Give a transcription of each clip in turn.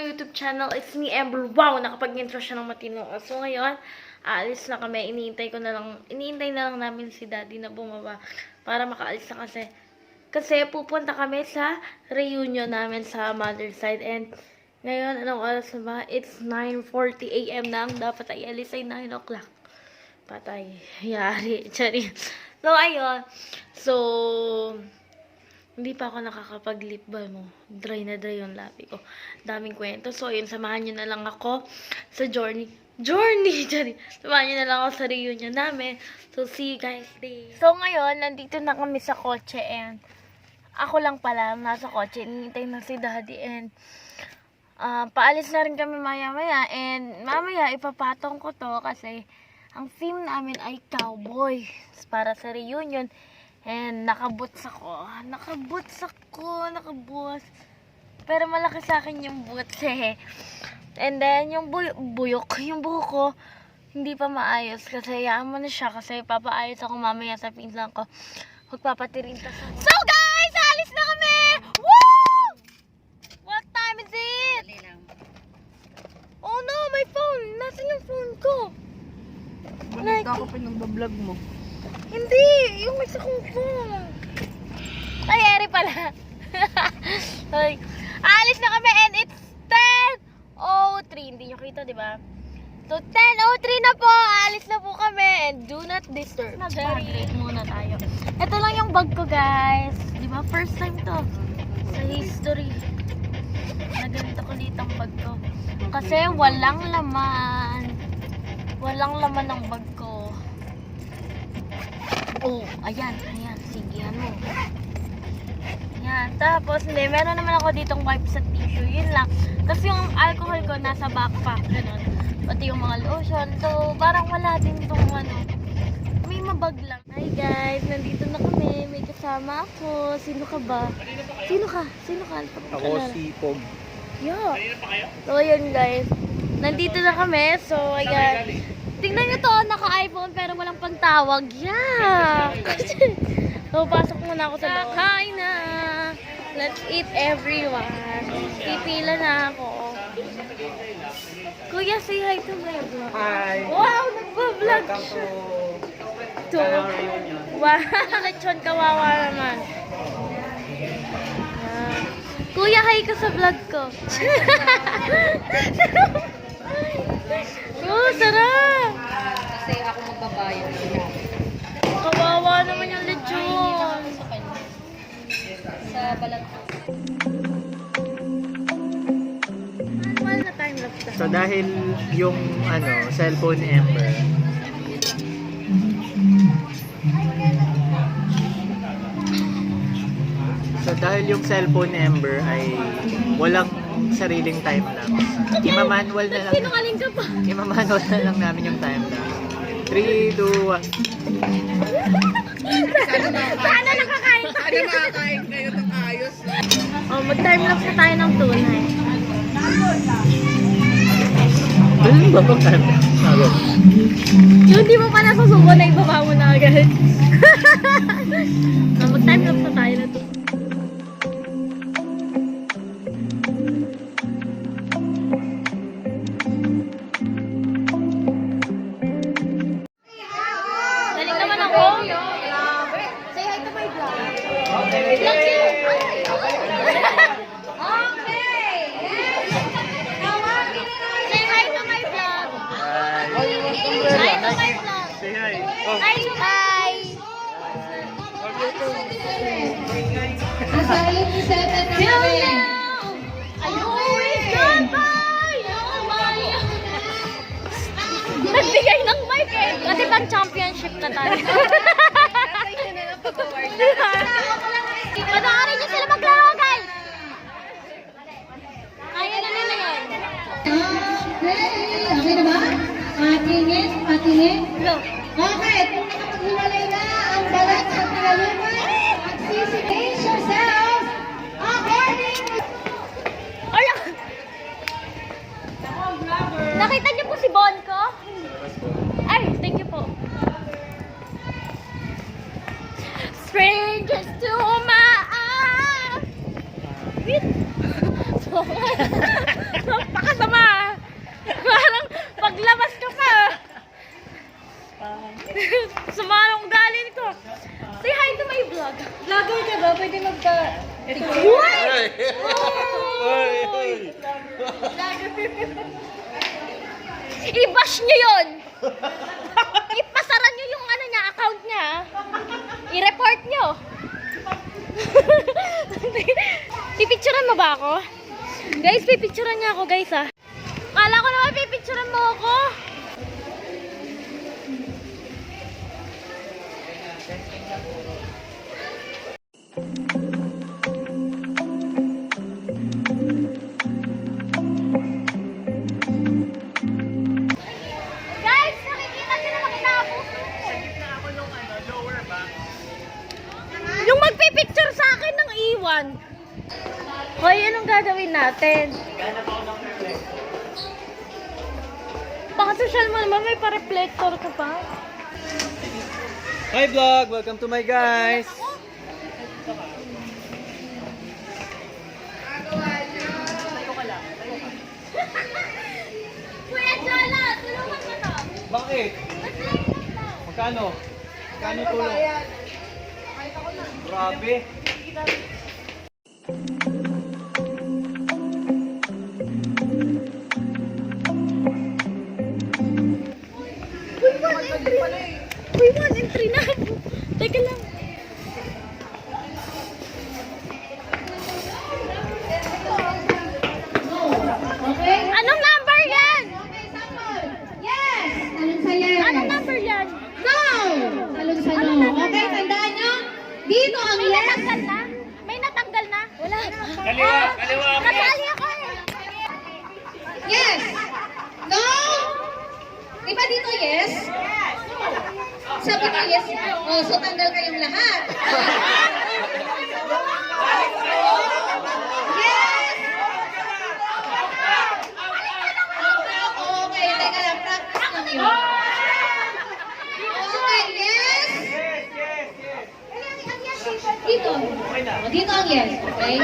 YouTube channel. It's me, Amber. Wow, nakapag-intro siya ng matino. So ngayon, aalis na kami. Iniintay na lang namin si Daddy na bumaba para makaalis na kasi pupunta kami sa reunion namin sa mother side. And ngayon, anong oras na ba? It's 9:40 AM na. Ang dapat ay alis ay 9 o'clock. Patay. Yari. Chari. So, ayun. So, hindi pa ako nakakapag-lip balm mo. Dry na dry yung labi ko. Daming kwento. So, ayun, samahan nyo na lang ako sa journey. Sorry. Samahan nyo na lang ako sa reunion namin. So, see you guys there. So, ngayon, nandito na kami sa kotse and ako lang pala nasa kotse. Hinihintay na si Daddy and paalis na rin kami maya-maya and mamaya ipapatong ko to kasi ang theme namin ay cowboy para sa reunion. And nakaboots ako. Pero malaki sa akin yung boots eh. And then yung yung buhok ko hindi pa maayos kasi hayaan mo na siya kasi papaayos ako mamaya sa pinsan ko. Magpapatirinta sa. So guys, alis na kami! Woo! What time is it? Oh no, my phone. Nasaan yung phone ko? Balita ko pa yung vlog mo. Hindi, yung may sa kong phone. Ay, eri pala. Ay, alis na kami and it's 10:03. Hindi nyo kita, di ba? So, 10:03 na po. Alis na po kami and do not disturb. Mag-hydrate muna tayo. Ito lang yung bag ko, guys. Di ba? First time to sa history na ganito ko ditang bag ko. Kasi walang laman. Walang laman ng bag ko. Oh, ayan. Sige, ano. Ayan. Tapos, hindi. Meron naman ako ditong wipes sa tissue. Yun lang. Tapos yung alcohol ko nasa backpack. Ganun. Pati yung mga lotion. So, parang wala din itong ano. May mabag lang. Hi guys. Nandito na kami. May kasama ako. Sino ka ba? Sino ka? Ako si Pog. Yeah. So, yun guys. Nandito na kami. So, ayan. Tingnan nyo to, naka-iPhone pero walang pantawag. Yeah! So, pasok muna ako sa loob. Kain na! Let's eat everyone. Pipila na ako. Kuya, say hi to my vlog. Hi! Wow, nagpa-vlog siya. To. Wow, lechon kawawa naman. Yeah. Kuya, hi ka sa vlog ko. Oh, sarap! Kasi ako magbabayad. Kawawa naman yung lechon. Sa balat ko. Mahal na time lapse. So dahil yung cellphone Ember ay walang sariling time lapse. Imamanual na lang. Sinungaling ka pa. Imamanual na lang namin yung time lapse. 3, 2, 1. Sana nakakain tayo. Ano makakain kayo ng ayos? Oh, mag-time lapse na tayo ng tunay. Ano ba pag time lapse? Yung di mo pa nasusubo na ibaba mo na agad. Mag-time lapse na tayo na to. Galing naman ako. Say hi to my vlog. Vlog you. Say hi to my vlog. Hi to my vlog. Say hi. Hi. Hi. Hello. I always come by. Nagbigay ng mic eh. Kasi pang championship na tayo. Panoorin niyo sila maglaro, guys. Kaya na nila yun. Okay na ba? Patingin. Look. Okay, kung nakapaghiwalay na ang balat sa tingalupan, pace yourself according to... Nakita niyo po si Bonko? Ay, thank you po. Strangers to my eyes. Napakasama. Parang paglabas ka pa. Sama ng ugali nito. Say hi to my vlog. Vlogger ka ba? Pwede magpa... What? I-bash nyo yun. Ipasaran nyo yung ano niya, account niya. I-report nyo. Pipicturean mo ba ako? Guys, pipicturean niya ako, guys, ah. Kala ko naman pipicturean mo ako. Guys, nakikita niyo naman kinapuso. Yung magpipicture sa akin ng iwan. Hoy, anong gagawin natin? Baka social mo naman, may pa-reflector ka pa. Hi vlog! Welcome to my guys! Kuya Jola, tulungan mo to. Bakit? Magkano? Magkano tulong? Grabe! Uy, 1 and 3 na. Teka lang. Okay? Anong number yan? Okay, sample. Yes! Talon sa yes. Anong number yan? No! Talon sa no. Okay, tandaan nyo. Dito ang May yes. natanggal na? May natanggal na? Wala. Kaliwa! Kaliwa! Kasali ako eh. Yes! No! Di ba dito yes? Sabi ko yes. Oh, so tanggal kayong lahat. Yes! Okay, teka lang. Practice lang yun. Okay, yes? Dito. Oh, dito ang yes. Okay?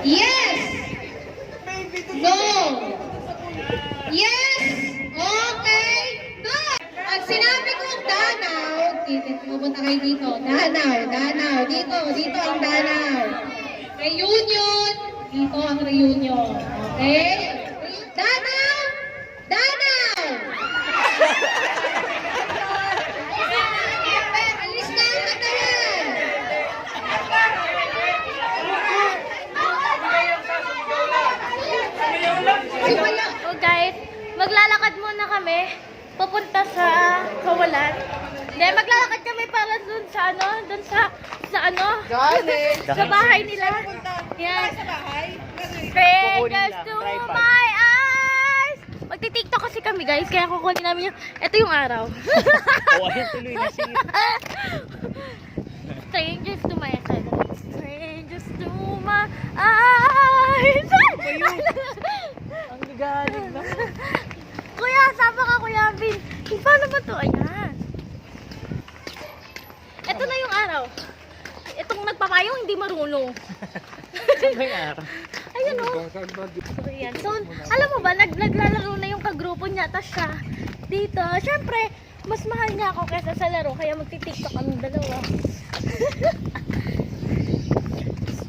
Yes! No! Yes! Okay! No! Pag sinabi kong danaw, pupunta kayo dito. Danaw. Dito ang danaw. Reunion. Dito ang reunion. Okay? Danaw! Danaw! Alis na ang katawan! Sumala. So guys, maglalakad muna kami papunta sa Kawalan. Hindi, maglalakad kami para dun sa ano, sa bahay nila. Yan. Strangers to my eyes. Magti-tiktok kasi kami guys, kaya kukunin namin yung, ito yung araw. Oh, ayun tuloy na siya. Strangers to my eyes. Strangers to my eyes. Ang galing na. Kuya, sama ka Kuya Vin. Paano ba to? Ayan. Ito na yung araw. Itong nagpapayong hindi marunong. Saan ba yung araw? Ayun o. So, yan. So, alam mo ba, naglalaro na yung kagrupo niya. Tapos siya, dito. Siyempre, mas mahal niya ako kaysa sa laro. Kaya magti-tiktok kami dalawa.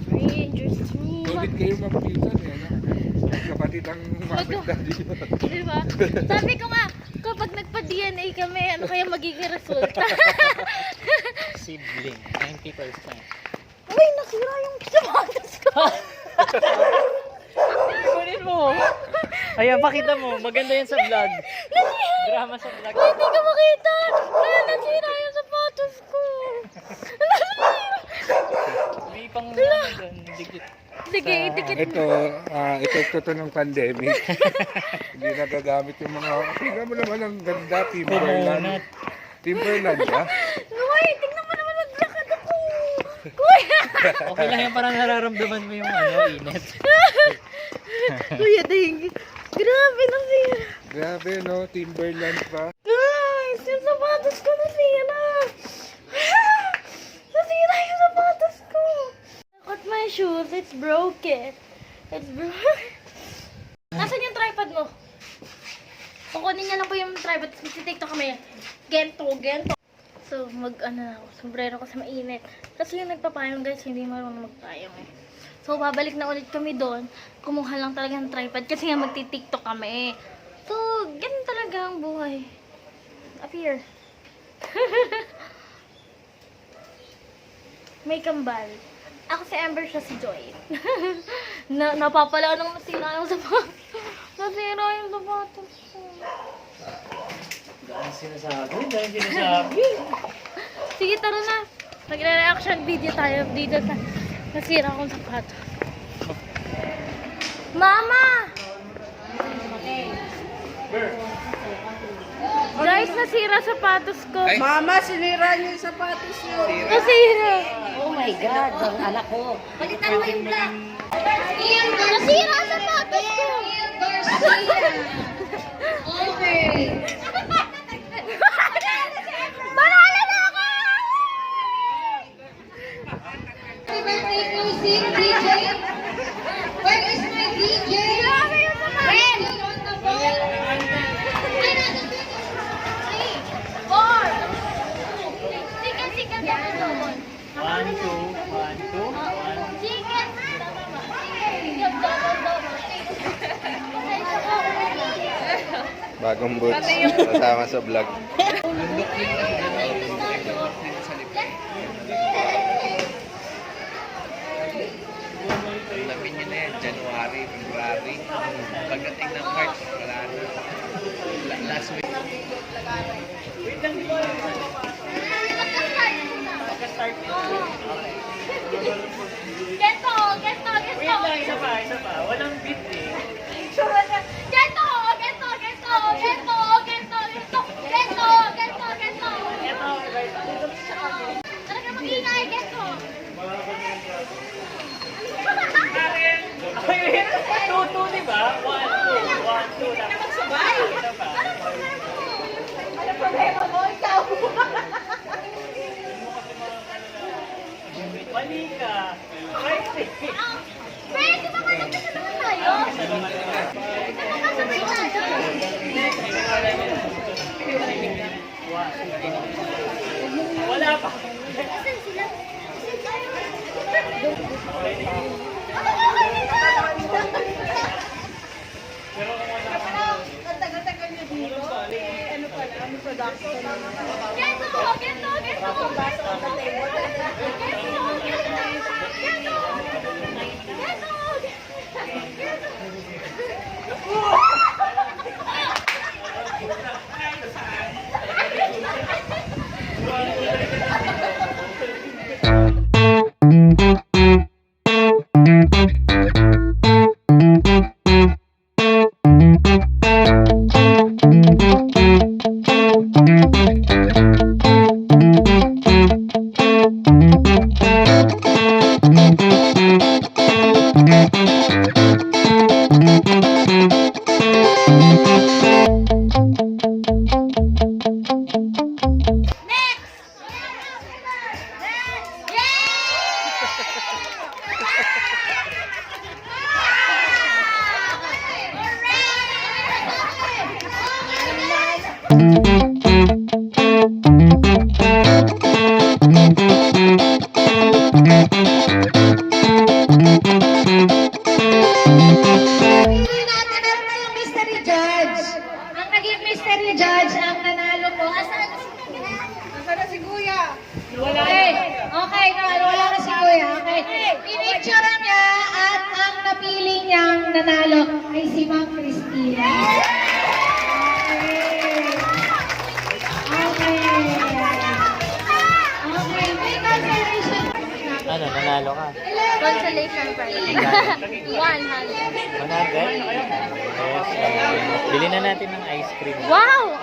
Strangers to Bakit kayo magpinsan eh, no? Kapatid ang mabit daddy yun. Di ba? Sabi ko nga, kapag nagpa-DNA kami, ano kaya magiging resulta? Sibling. 90%. Uy, nasira yung sapatos ko. Kunin mo. Ayan, pakita mo. Maganda yan sa vlog. Nasira. Drama sa vlog. Hindi ka makita. Kaya nasira yung sapatos ko. Nasira. May pang ano doon. Digit. Sige, idikit Ito, epekto to ng pandemic. Hindi nagagamit yung mga... Tingnan mo naman ang ganda, Timberland. Timberland, ha? Uy, tingnan mo naman maglakad ako. Kuya. Okay lang yan, parang nararamdaman mo yung ano, init. Kuya, dahil. Grabe nasira. Grabe, no? Timberland pa. Guys, yung sapatos ko nasira. Nasira yung sapatos ko. Look at my shoes. It's broken. It's broken. Asan yung tripod mo? Kukunin niya lang po yung tripod. Mag-tiktok kami. Gento. So, na ako. Sombrero kasi mainit. Kasi yung nagpapayong guys, hindi marunong magpayong eh. So, babalik na ulit kami doon. Kumuha lang talaga ng tripod kasi nga magti-tiktok kami. So, ganun talaga ang buhay. Up here. May kambal. Ako si Amber, siya si Joy. Napapala nang nasira yung sapatos. Nasira yung sapatos ko. Dahil sinasabi. Sige, tara na. Magre-reaction video tayo dito sa nasira kong sapatos. Mama! Guys, nasira sapatos ko. Mama, sinira niyo yung sapatos niyo. Nasira. Oh my God, ang anak ko. Palitan mo yung black. Nasira sapatos ko. Neil Garcia. Okay. Manalo na ako! Happy birthday, Kusing DJ. Where is my DJ? Grabe yung sapatos. Red on the ball. Ay, nasa 4. Sikat ako doon. 1, 2, 1, 2, 1. Sikat. Bagong boots. Kasama sa vlog. Namin yun na yan, January, February. Pagdating ng March, wala na. Last week. Geto. Wait lang, isa pa. Walang beat eh. Geto. Talaga mag-ingay, Geto. Tutu, di ba? 1, 2, 1, 2. Nagsabay! Isa pa. Mali ka. Pwede ba ka nagkasabay tayo? Nagkasabay tayo. Wala pa. Asan sila? Pili natin ang mystery judge. Ang naging mystery judge ang nanalo po. Asan na si Kuya? Okay, wala na si Kuya. Okay. Pinicture niya at ang napili niyang nanalo ay si Ma'am Christina. Okay. Okay, may consolation. Ano, nanalo ka? Consolation prize. 100. 100? Yes. Bili na natin ng ice cream. Wow!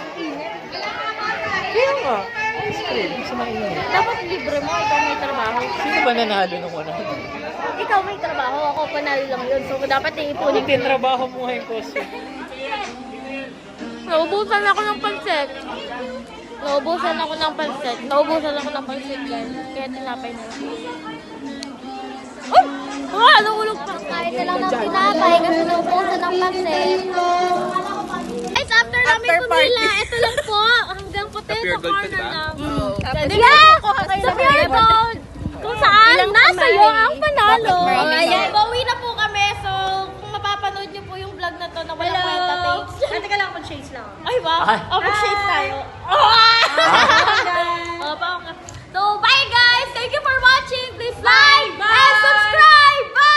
Kaya nga, ice cream. Sa mainit. Dapat libre mo, ikaw may trabaho. Sino ba nanalo ng 100? Ikaw may trabaho, ako panalo lang yun. So, dapat iipunin Hindi, trabaho mo ngayon ko. Naubusan ako ng pansit. Naubusan ako ng pansit, guys. Kaya tinapay na lang. Oh! Nahulog pa. Kain na lang ng tinapay kasi naubusan ng pansit. Guys, after namin pumila, ito lang po. Hanggang potato corner lang. Sa pure gold. Kung saan, nasa iyo ang panalo. Ayan, bawi na po kami. So, kung mapapanood niyo po yung vlog na to na walang kwenta tapes. Teka lang, mag-shades lang. Ay, ba? Mag-shades tayo. So, bye guys! Thank you for watching. Please like and subscribe. Bye!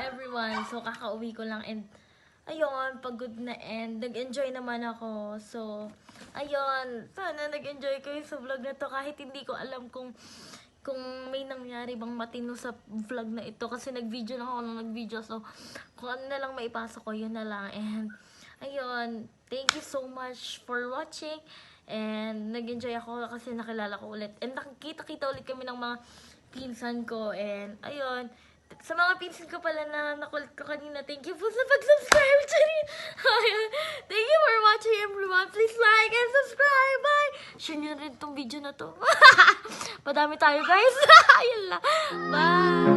Everyone, so kakauwi ko lang and ayun, pagod na and nag-enjoy naman ako. So, ayun, sana nag-enjoy kayo sa vlog na to kahit hindi ko alam kung may nangyari bang matino sa vlog na ito kasi nag-video lang ako nung nag-video. So, kung ano na lang maipasok ko, yun na lang. And, ayun, thank you so much for watching. And, nag-enjoy ako kasi nakilala ko ulit. And, nakikita-kita ulit kami ng mga pinsan ko. And, ayun, sa mga pinsan ko pala na nakulit ko kanina, thank you po sa pag-subscribe. Ayun, thank you for watching everyone. Please like and subscribe. Bye! Share nyo rin tong video na to. Madami tayo guys. Ayun lang. Bye!